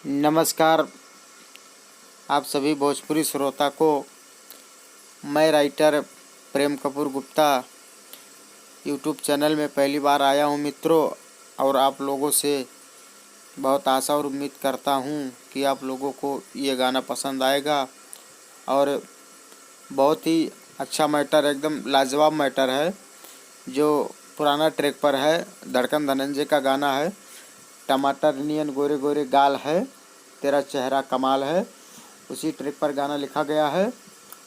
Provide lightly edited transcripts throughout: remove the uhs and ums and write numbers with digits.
नमस्कार आप सभी भोजपुरी श्रोता को। मैं राइटर प्रेम कपूर गुप्ता यूट्यूब चैनल में पहली बार आया हूं मित्रों, और आप लोगों से बहुत आशा और उम्मीद करता हूं कि आप लोगों को ये गाना पसंद आएगा। और बहुत ही अच्छा मैटर, एकदम लाजवाब मैटर है जो पुराना ट्रैक पर है। धड़कन धनंजय का गाना है। टमाटर नियन गोरे गोरे गाल है, तेरा चेहरा कमाल है, उसी ट्रैक पर गाना लिखा गया है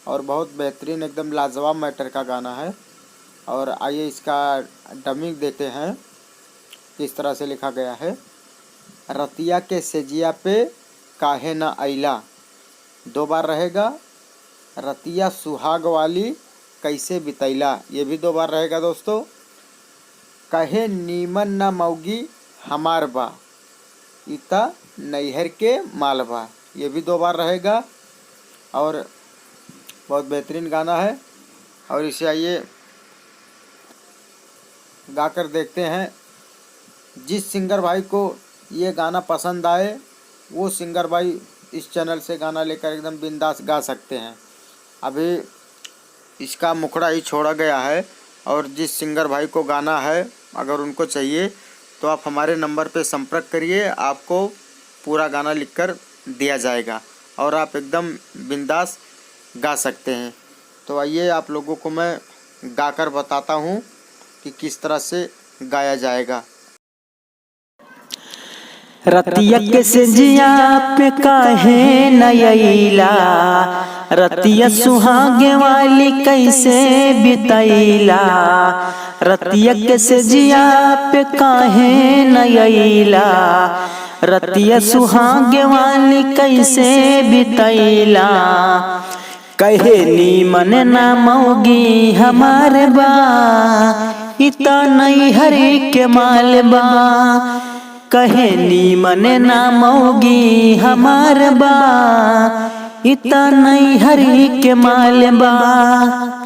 और बहुत बेहतरीन एकदम लाजवाब मैटर का गाना है। और आइए इसका डमिंग देते हैं किस तरह से लिखा गया है। रतिया के सेजिया पे काहे न आइला, 2 बार रहेगा। रतिया सुहाग वाली कैसे बितैला, ये भी 2 बार रहेगा दोस्तों। कहे नीमन न मौगी हमार बा, इता नैहर के मालबा, ये भी 2 बार रहेगा। और बहुत बेहतरीन गाना है और इसे आइए गाकर देखते हैं। जिस सिंगर भाई को ये गाना पसंद आए वो सिंगर भाई इस चैनल से गाना लेकर एकदम बिंदास गा सकते हैं। अभी इसका मुखड़ा ही छोड़ा गया है और जिस सिंगर भाई को गाना है अगर उनको चाहिए तो आप हमारे नंबर पे संपर्क करिए, आपको पूरा गाना लिखकर दिया जाएगा और आप एकदम बिंदास गा सकते हैं। तो आइए आप लोगों को मैं गाकर बताता हूँ कि किस तरह से गाया जाएगा। रतिया के सेजिया पे काहे न आइला, रतिया सुहागे वाली कैसे बितैला। रतिया के सेजिया पे काहे न आइला, रतिया सुहागे वाली कैसे बितैला। कहे नीमन ना मौगी हमारे बा, इता नैहर के माल बा। कहे नीमन ना मौगी हमार बा, इता नैहर के माल बा।